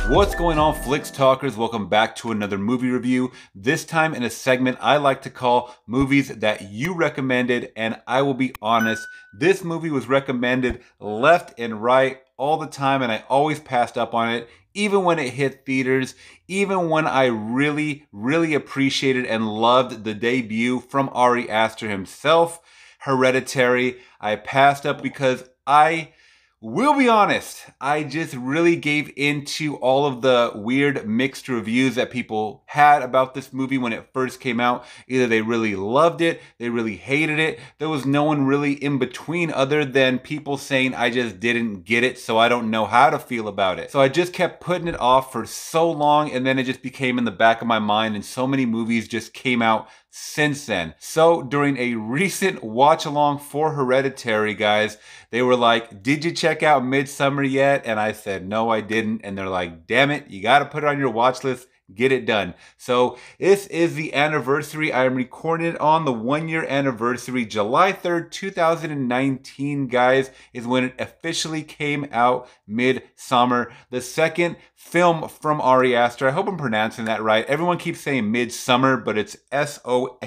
What's going on, Flicks Talkers? Welcome back to another movie review. This time in a segment I like to call movies that you recommended, and I will be honest, this movie was recommended left and right all the time, and I always passed up on it, even when it hit theaters, even when I really appreciated and loved the debut from Ari Aster himself, Hereditary. I passed up because I will be honest, I just really gave into all of the weird mixed reviews that people had about this movie when it first came out. Either they really loved it, they really hated it. There was no one really in between other than people saying I just didn't get it, so I don't know how to feel about it. So I just kept putting it off for so long, and then it just became in the back of my mind, and so many movies just came out since then. So during a recent watch along for Hereditary, guys, they were like, did you check out Midsommar yet? And I said, no, I didn't. And they're like, damn it, you got to put it on your watch list. Get it done. So this is the anniversary. I am recording it on the 1-year anniversary. July 3rd, 2019, guys, is when it officially came out, Midsommar. The second film from Ari Aster. I hope I'm pronouncing that right. Everyone keeps saying Midsommar, but it's S-O-M-M-A-R,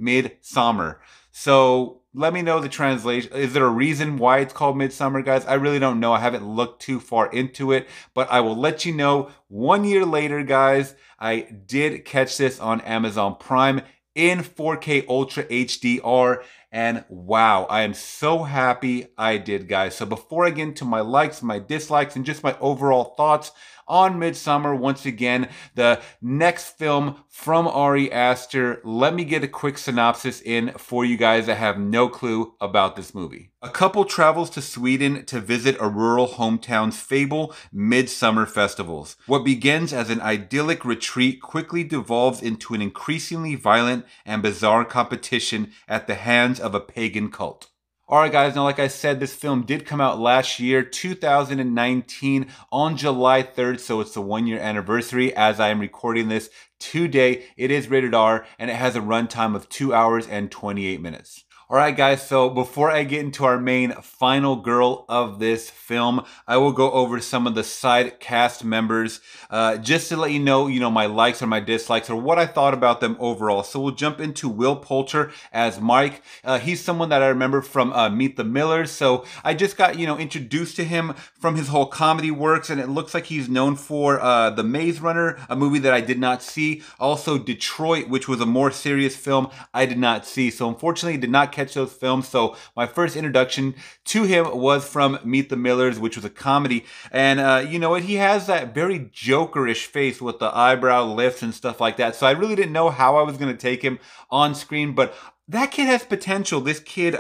Midsommar. So let me know the translation. Is there a reason why it's called Midsommar, guys? I really don't know. I haven't looked too far into it, but I will let you know 1 year later, guys. I did catch this on Amazon Prime in 4K Ultra HDR. And wow, I am so happy I did, guys. So before I get into my likes, my dislikes, and just my overall thoughts on Midsommar, once again, the next film from Ari Aster, let me get a quick synopsis in for you guys that have no clue about this movie. A couple travels to Sweden to visit a rural hometown's fabled midsummer festivals. What begins as an idyllic retreat quickly devolves into an increasingly violent and bizarre competition at the hands of a pagan cult. Alright guys, now like I said, this film did come out last year, 2019, on July 3rd, so it's the 1-year anniversary as I am recording this today. It is rated R, and it has a runtime of 2 hours and 28 minutes. Alright guys, so before I get into our main final girl of this film, I will go over some of the side cast members just to let you know, my likes or my dislikes or what I thought about them overall. So we'll jump into Will Poulter as Mike. He's someone that I remember from Meet the Millers, so I just got, introduced to him from his whole comedy works, and it looks like he's known for The Maze Runner, a movie that I did not see. Also Detroit, which was a more serious film I did not see. So unfortunately, I did not catch those films. So my first introduction to him was from Meet the Millers, which was a comedy. And you know what? He has that very Jokerish face with the eyebrow lifts and stuff like that. So I really didn't know how I was going to take him on screen, but that kid has potential, this kid,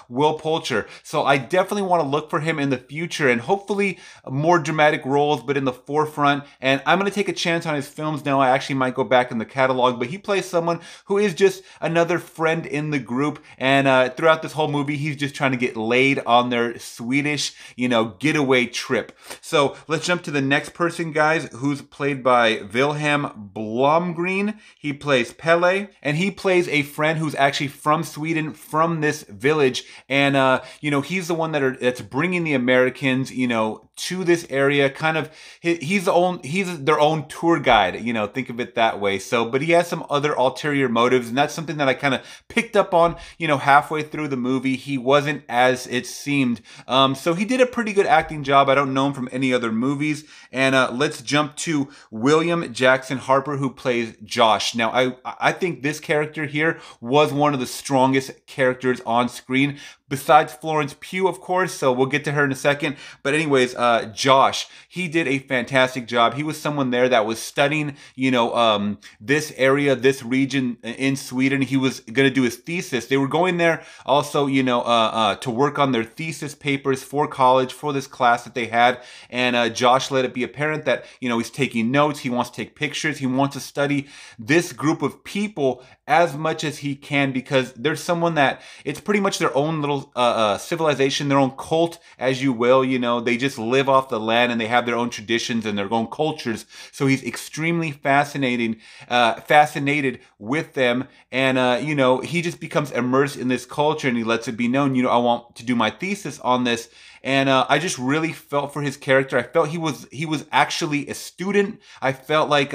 Will Poulter. So I definitely want to look for him in the future and hopefully more dramatic roles, but in the forefront. And I'm going to take a chance on his films now. I actually might go back in the catalog, but he plays someone who is just another friend in the group. And throughout this whole movie, he's just trying to get laid on their Swedish, getaway trip. So let's jump to the next person, guys, who's played by Wilhelm Blomgren. He plays Pelle, and he plays a friend who's actually from Sweden, from this village, and he's the one that's bringing the Americans, to this area. Kind of, he's their own tour guide. Think of it that way. So, but he has some other ulterior motives, and that's something that I kind of picked up on, halfway through the movie. He wasn't as it seemed. So he did a pretty good acting job. I don't know him from any other movies. And let's jump to William Jackson Harper, who plays Josh. Now, I think this character here was one of the strongest characters on screen, besides Florence Pugh, of course, so we'll get to her in a second. But anyways, Josh, he did a fantastic job. He was someone there that was studying, this area, this region in Sweden. He was going to do his thesis. They were going there also, to work on their thesis papers for college, for this class that they had. And Josh let it be apparent that, he's taking notes. He wants to take pictures. He wants to study this group of people as much as he can, because there's someone that it's pretty much their own little civilization, their own cult, as you will. They just live off the land and they have their own traditions and their own cultures. So he's extremely fascinated with them, and he just becomes immersed in this culture, and he lets it be known, I want to do my thesis on this. and I just really felt for his character. I felt he was actually a student. I felt like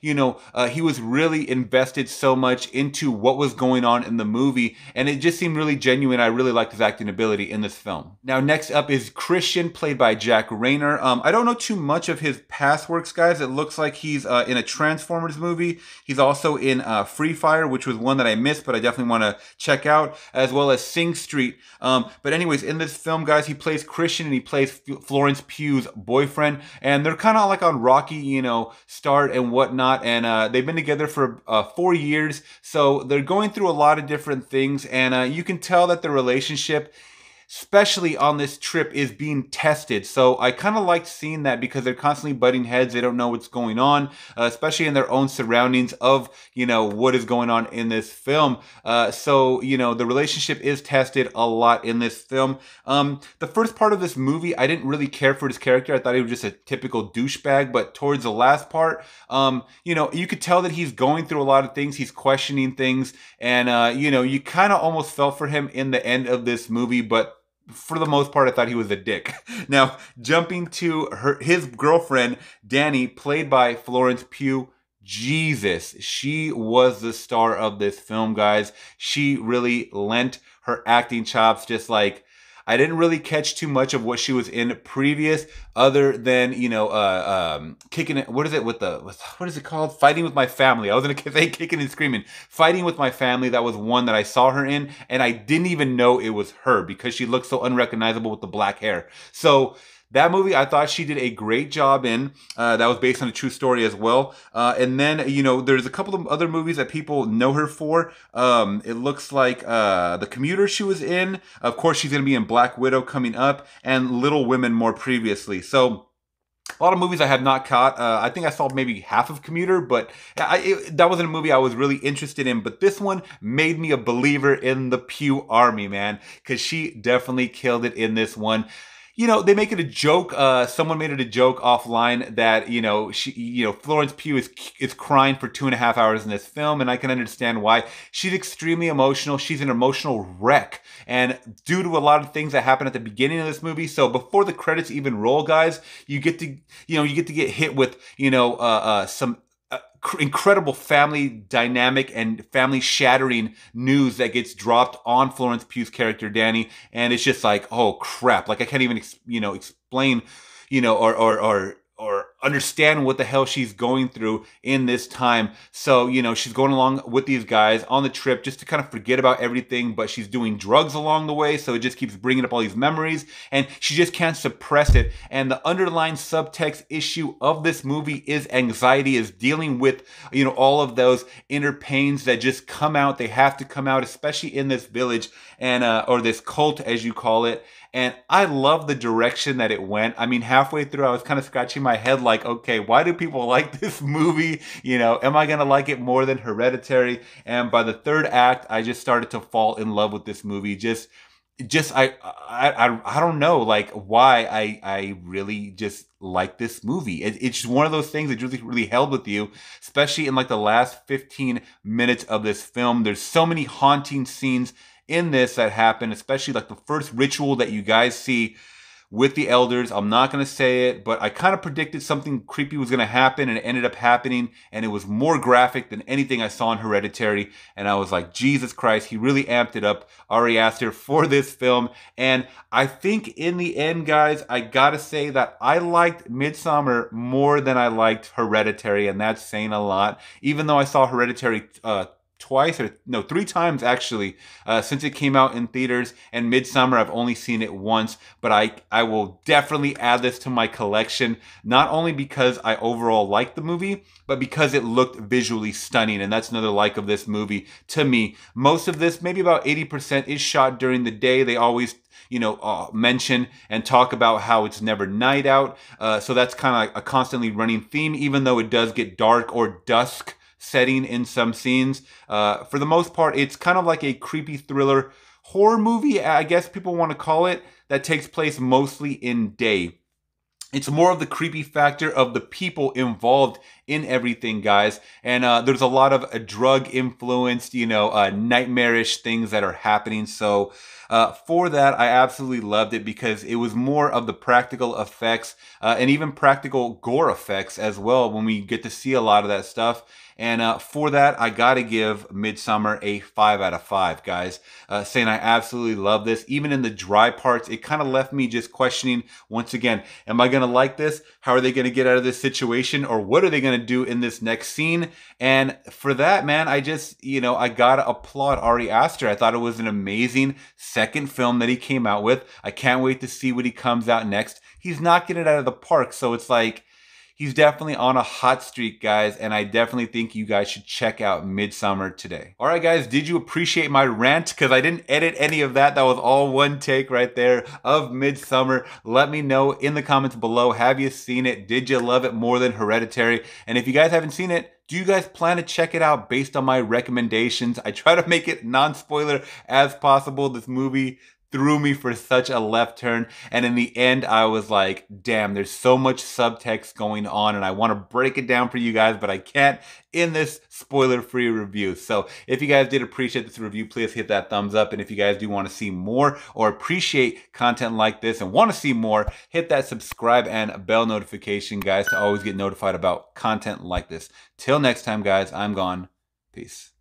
he was really invested so much into what was going on in the movie, and it just seemed really genuine. I really liked his acting ability in this film. Now, next up is Christian, played by Jack Rayner. I don't know too much of his past works, guys. It looks like he's in a Transformers movie. He's also in Free Fire, which was one that I missed, but I definitely want to check out, as well as Sing Street. But anyways, in this film, guys, he plays Christian, and he plays Florence Pugh's boyfriend, and they're kind of like on rocky, start and whatnot, and they've been together for 4 years, so they're going through a lot of different things, and you can tell that the relationship, especially on this trip, is being tested. So I kind of liked seeing that, because they're constantly butting heads. They don't know what's going on, especially in their own surroundings of, what is going on in this film. So the relationship is tested a lot in this film. The first part of this movie, I didn't really care for his character. I thought he was just a typical douchebag. But towards the last part, you could tell that he's going through a lot of things. He's questioning things. And, you kind of almost felt for him in the end of this movie. But for the most part, I thought he was a dick. Now, jumping to his girlfriend, Danny, played by Florence Pugh. Jesus, she was the star of this film, guys. She really lent her acting chops. Just like, I didn't really catch too much of what she was in previous, other than kicking it. What is it what is it called? Fighting with My Family. I was gonna say Kicking and Screaming. Fighting with My Family. That was one that I saw her in, and I didn't even know it was her, because she looked so unrecognizable with the black hair. So that movie, I thought she did a great job in. That was based on a true story as well. And then, there's a couple of other movies that people know her for. It looks like The Commuter she was in. Of course, she's going to be in Black Widow coming up, and Little Women more previously. So a lot of movies I have not caught. I think I saw maybe half of Commuter, but that wasn't a movie I was really interested in. But this one made me a believer in the Pugh Army, man, because she definitely killed it in this one. They make it a joke. Someone made it a joke offline that, Florence Pugh is crying for 2.5 hours in this film. And I can understand why. She's extremely emotional. She's an emotional wreck. And due to a lot of things that happen at the beginning of this movie. So before the credits even roll, guys, you get to get hit with, some incredible family dynamic and family shattering news that gets dropped on Florence Pugh's character Danny, and it's just like, oh crap, like I can't even explain or understand what the hell she's going through in this time. So, she's going along with these guys on the trip just to kind of forget about everything, but she's doing drugs along the way, so it just keeps bringing up all these memories, and she just can't suppress it. And the underlying subtext issue of this movie is anxiety, is dealing with, all of those inner pains that just come out. They have to come out, especially in this village, and or this cult, as you call it. And I love the direction that it went. I mean, halfway through, I was kind of scratching my head like, okay, why do people like this movie? Am I going to like it more than Hereditary? And by the third act, I just started to fall in love with this movie. I don't know, like, why I really just like this movie. It's just one of those things that really held with you, especially in like the last 15 minutes of this film. There's so many haunting scenes in this that happen, especially like the first ritual that you guys see with the elders. I'm not going to say it, but I kind of predicted something creepy was going to happen, and it ended up happening, and it was more graphic than anything I saw in Hereditary. And I was like, Jesus Christ, he really amped it up, Ari Aster, for this film. And I think in the end, guys, I gotta say that I liked Midsommar more than I liked Hereditary, and that's saying a lot. Even though I saw Hereditary three times actually, since it came out in theaters, and Midsommar I've only seen it once, but I will definitely add this to my collection, not only because I overall liked the movie, but because it looked visually stunning, and that's another like of this movie to me. Most of this, maybe about 80%, is shot during the day. They always mention and talk about how it's never night out, so that's kind of like a constantly running theme, even though it does get dark or dusk setting in some scenes. For the most part, it's kind of like a creepy thriller horror movie, I guess people want to call it, that takes place mostly in day. It's more of the creepy factor of the people involved in everything, guys. And there's a lot of drug influenced, nightmarish things that are happening. So for that, I absolutely loved it because it was more of the practical effects and even practical gore effects as well when we get to see a lot of that stuff. And for that, I gotta give Midsommar a 5 out of 5, guys. Saying I absolutely love this. Even in the dry parts, it kind of left me just questioning, once again, am I gonna like this? How are they gonna get out of this situation? Or what are they gonna do in this next scene? And for that, man, I just, I gotta applaud Ari Aster. I thought it was an amazing second film that he came out with. I can't wait to see what he comes out next. He's knocking it out of the park, so it's like, he's definitely on a hot streak, guys, and I definitely think you guys should check out Midsommar today. All right, guys, did you appreciate my rant? Because I didn't edit any of that. That was all one take right there of Midsommar. Let me know in the comments below. Have you seen it? Did you love it more than Hereditary? And if you guys haven't seen it, do you guys plan to check it out based on my recommendations? I try to make it non-spoiler as possible. This movie threw me for such a left turn, and in the end I was like, damn, there's so much subtext going on and I want to break it down for you guys, but I can't in this spoiler-free review. So if you guys did appreciate this review, please hit that thumbs up, and if you guys do want to see more or appreciate content like this and want to see more, hit that subscribe and bell notification, guys, to always get notified about content like this. Till next time, guys, I'm gone. Peace.